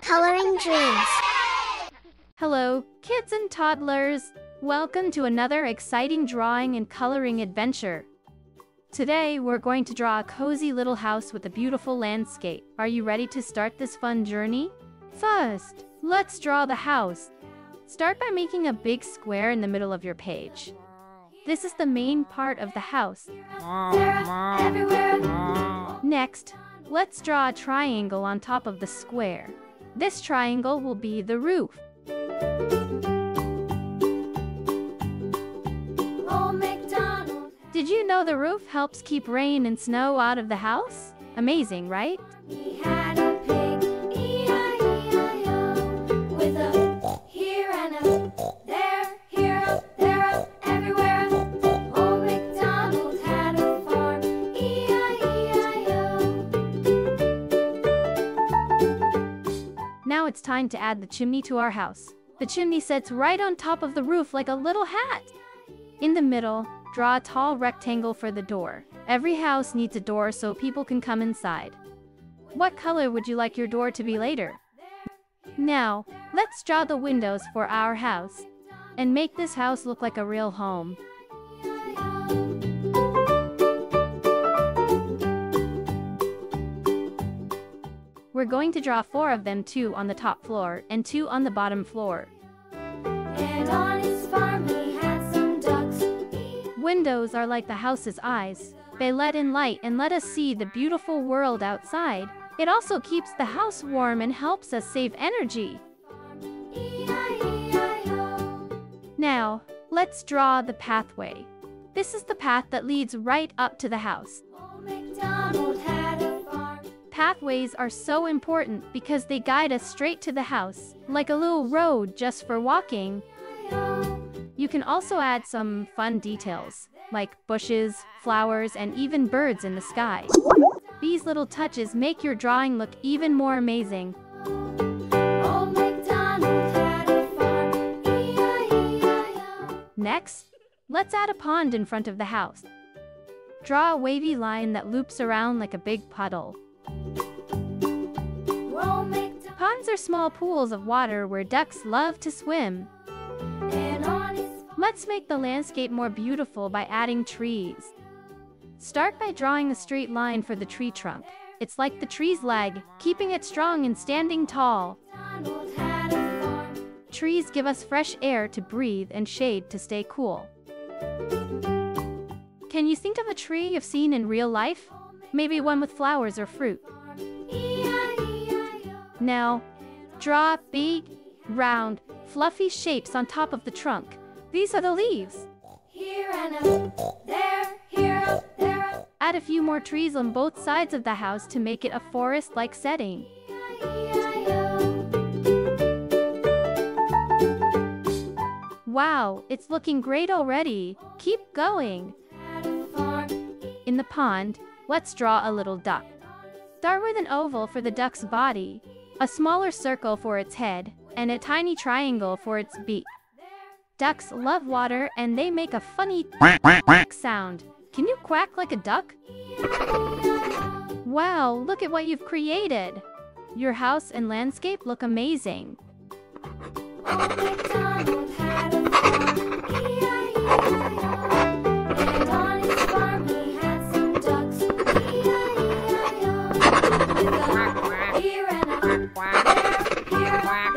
Coloring Dreams. Hello, kids and toddlers! Welcome to another exciting drawing and coloring adventure. Today, we're going to draw a cozy little house with a beautiful landscape. Are you ready to start this fun journey? First, let's draw the house. Start by making a big square in the middle of your page. This is the main part of the house. Next, let's draw a triangle on top of the square. This triangle will be the roof. Did you know the roof helps keep rain and snow out of the house? Amazing, right? We had a pig, E-I-E-I-O, with a here and a there, here up, there up, everywhere up. Old MacDonald had a farm, E-I-E-I-O. Now it's time to add the chimney to our house. The chimney sits right on top of the roof like a little hat. In the middle, draw a tall rectangle for the door. Every house needs a door so people can come inside. What color would you like your door to be later? Now, let's draw the windows for our house and make this house look like a real home. We're going to draw 4 of them, 2 on the top floor and 2 on the bottom floor. And on his farm he had some ducks. Windows are like the house's eyes. They let in light and let us see the beautiful world outside. It also keeps the house warm and helps us save energy. E-I-E-I-O. Now, let's draw the pathway. This is the path that leads right up to the house. Old MacDonald had a farm. Pathways are so important because they guide us straight to the house, like a little road just for walking. You can also add some fun details, like bushes, flowers, and even birds in the sky. These little touches make your drawing look even more amazing. Old MacDonald had a farm, E-I-E-I-O. Next, let's add a pond in front of the house. Draw a wavy line that loops around like a big puddle. Old MacDonald Ponds are small pools of water where ducks love to swim. and on his Let's make the landscape more beautiful by adding trees. Start by drawing a straight line for the tree trunk. It's like the tree's leg, keeping it strong and standing tall. MacDonald had a farm. Trees give us fresh air to breathe and shade to stay cool. Can you think of a tree you've seen in real life? Maybe one with flowers or fruit. E-I-E-I-O. Now, draw big, round, fluffy shapes on top of the trunk. These are the leaves. Here and up, there, here up, there up. Add a few more trees on both sides of the house to make it a forest-like setting. E-I-E-I-O. Wow, it's looking great already. Keep going. Had a farm. In the pond, let's draw a little duck. Start with an oval for the duck's body, a smaller circle for its head, and a tiny triangle for its beak. Ducks love water and they make a funny quack sound. Can you quack like a duck? Wow, look at what you've created. Your house and landscape look amazing. Old MacDonald had a farm, E-I-E-I-O. And on his farm he had some ducks, E-I-E-I-O. With a here and a there, here, there,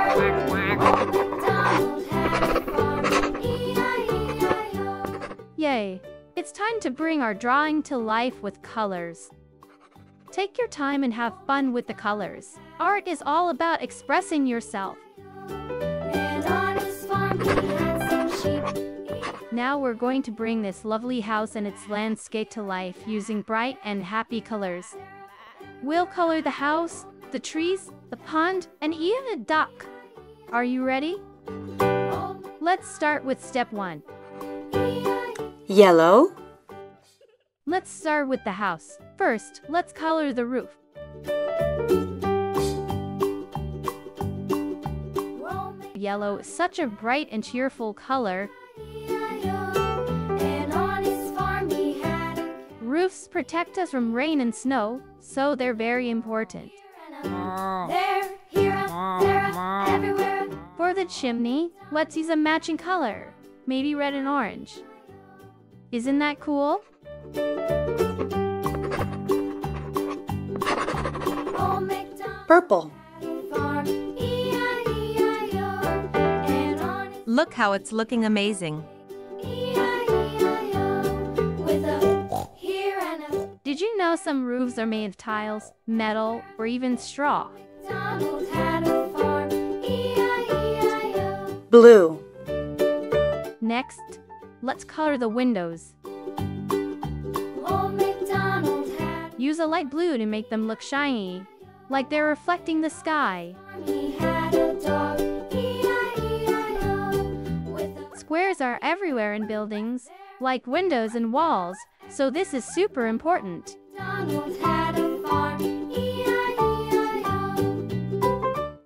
everywhere. Old MacDonald had a farm, E-I-E-I-O. Yay! It's time to bring our drawing to life with colors. Take your time and have fun with the colors. Art is all about expressing yourself. And on his farm he had some sheep. Now we're going to bring this lovely house and its landscape to life using bright and happy colors. We'll color the house, the trees, the pond, and even a duck. Are you ready? Let's start with step 1. Yellow, Let's start with the house. First, let's color the roof. Yellow is such a bright and cheerful color. And on his farm he had a Roofs protect us from rain and snow, so they're very important. and There, here, there, everywhere. For the chimney, let's use a matching color, maybe red and orange. Isn't that cool? Old MacDonald Purple. had a farm, E-I-E-I-O. And on his Look how it's looking amazing. E-I-E-I-O. With a here and a Did you know some roofs are made of tiles, metal, or even straw? Donald had a farm, E-I-E-I-O. Blue. Next, let's color the windows. Old MacDonald had Use a light blue to make them look shiny, like they're reflecting the sky. a farm, he had a dog, E-I-E-I-O. With a Squares are everywhere in buildings, like windows and walls, so this is super important. Donald had a farm, E-I-E-I-O.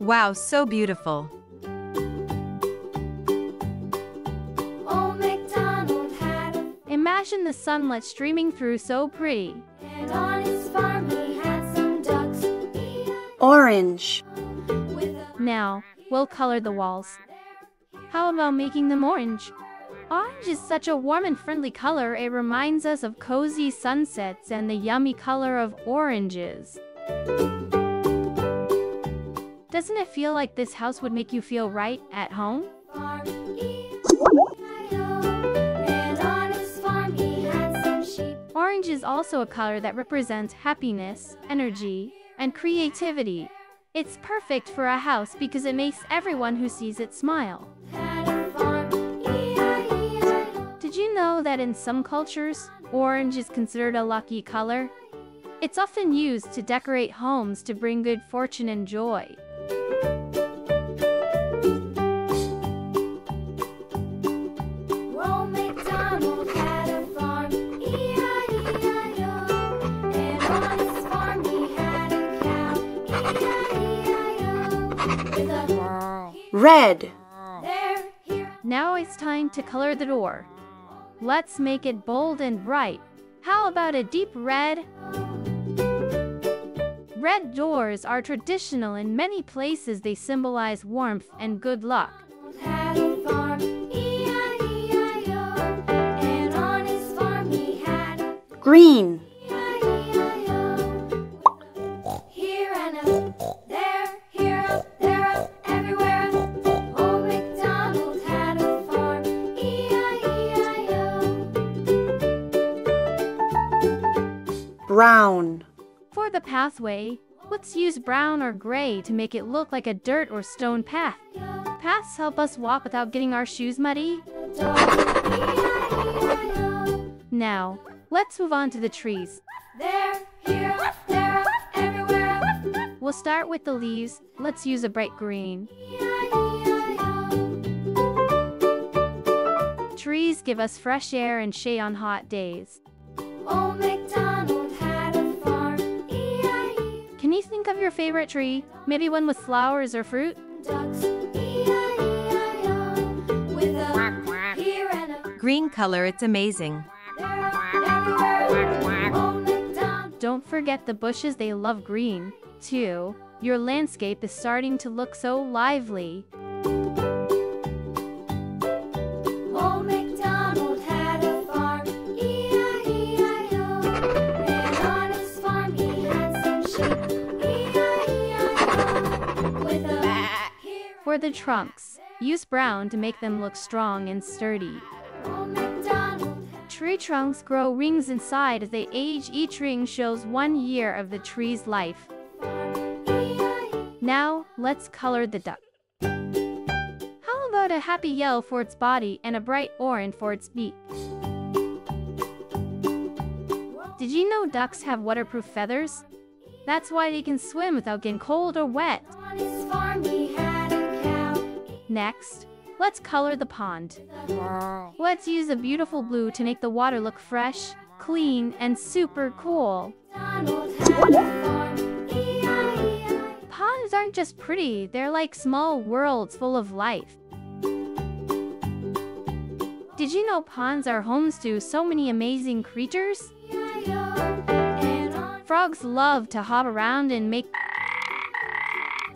Wow, so beautiful. Old MacDonald had a Imagine the sunlight streaming through so pretty. and on his farm he had some ducks, Orange. with a Now, we'll color the walls. How about making them orange? Orange is such a warm and friendly color, it reminds us of cozy sunsets and the yummy color of oranges. Doesn't it feel like this house would make you feel right at home? farm, E-I-E-I-O. And on his farm he had some sheep. Orange is also a color that represents happiness, energy, and creativity. It's perfect for a house because it makes everyone who sees it smile. Had a farm, E-I-E-I-O. Did you know that in some cultures, orange is considered a lucky color? It's often used to decorate homes to bring good fortune and joy. Old MacDonald had a farm, E-I-E-I-O. And on his farm he had a cow, E-I-E-I-O. With a Red. there, here, Now it's time to color the door. Let's make it bold and bright. How about a deep red? Red doors are traditional in many places. They symbolize warmth and good luck. had a farm, E-I-E-I-O. And on his farm he had a Green. E-I-E-I-O. Here and a there, here up, there up, everywhere. Old MacDonald had a farm, E-I-E-I-O. Brown. For the pathway, let's use brown or gray to make it look like a dirt or stone path. Paths help us walk without getting our shoes muddy. Dog, E-I-E-I-O. Now, let's move on to the trees. There, here up, there up, everywhere. We'll start with the leaves. Let's use a bright green. E-I-E-I-O. Trees give us fresh air and shade on hot days. Old MacDonald had a farm, E-I-E. Can you think of your favorite tree? Maybe one with flowers or fruit? Ducks, E-I-E-I-O. With a here and a Green color, it's amazing. there up, everywhere. Old MacDonald Don't forget the bushes, they love green, too. Your landscape is starting to look so lively. Old MacDonald had a farm, E-I-E-I-O. And on his farm he had some sheep, E-I-E-I-O. With a here For the trunks, use brown to make them look strong and sturdy. Old MacDonald Tree trunks grow rings inside as they age. Each ring shows 1 year of the tree's life. had E-I-E. Now, let's color the duck. How about a happy yellow for its body and a bright orange for its beak? Did you know ducks have waterproof feathers? That's why they can swim without getting cold or wet. On his farm he had a cow. Next, let's color the pond. Let's use a beautiful blue to make the water look fresh, clean, and super cool. Donald had a farm, E-I-E-I-O. Ponds aren't just pretty, they're like small worlds full of life. Did you know ponds are homes to so many amazing creatures? And on Frogs love to hop around and make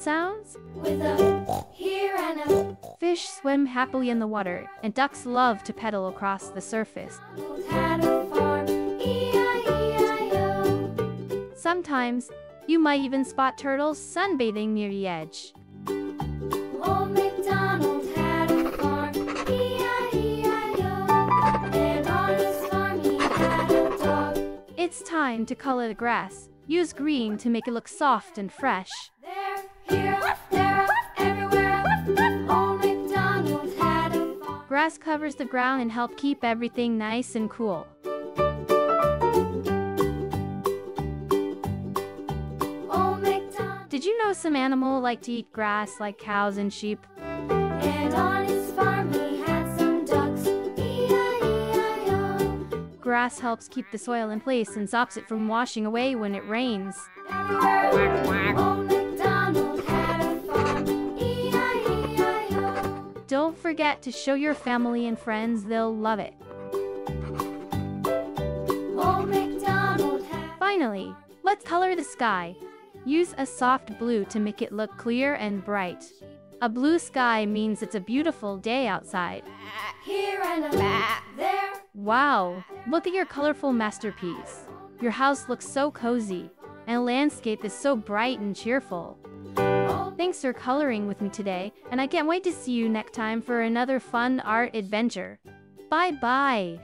sounds? with a here and a Fish swim happily in the water, and ducks love to pedal across the surface. McDonald had a farm, E-I-E-I-O. Sometimes, you might even spot turtles sunbathing near the edge. Old MacDonald had a farm, E-I-E-I-O. And on his farm he had a dog. It's time to color the grass. Use green to make it look soft and fresh. There, here, there, everywhere. Old MacDonald had a farm. Grass covers the ground and helps keep everything nice and cool. Old MacDonald. Did you know some animals like to eat grass like cows and sheep? And on his farm he had some ducks, E-I-E-I-O. Grass helps keep the soil in place and stops it from washing away when it rains. Everywhere. Old MacDonald had a farm, E-I-E-I-O. Don't forget to show your family and friends, they'll love it. Old MacDonald had Finally, let's color the sky. Use a soft blue to make it look clear and bright. A blue sky means it's a beautiful day outside. here and a there. Wow, look at your colorful masterpiece. Your house looks so cozy, and the landscape is so bright and cheerful. Thanks for coloring with me today, and I can't wait to see you next time for another fun art adventure. Bye-bye.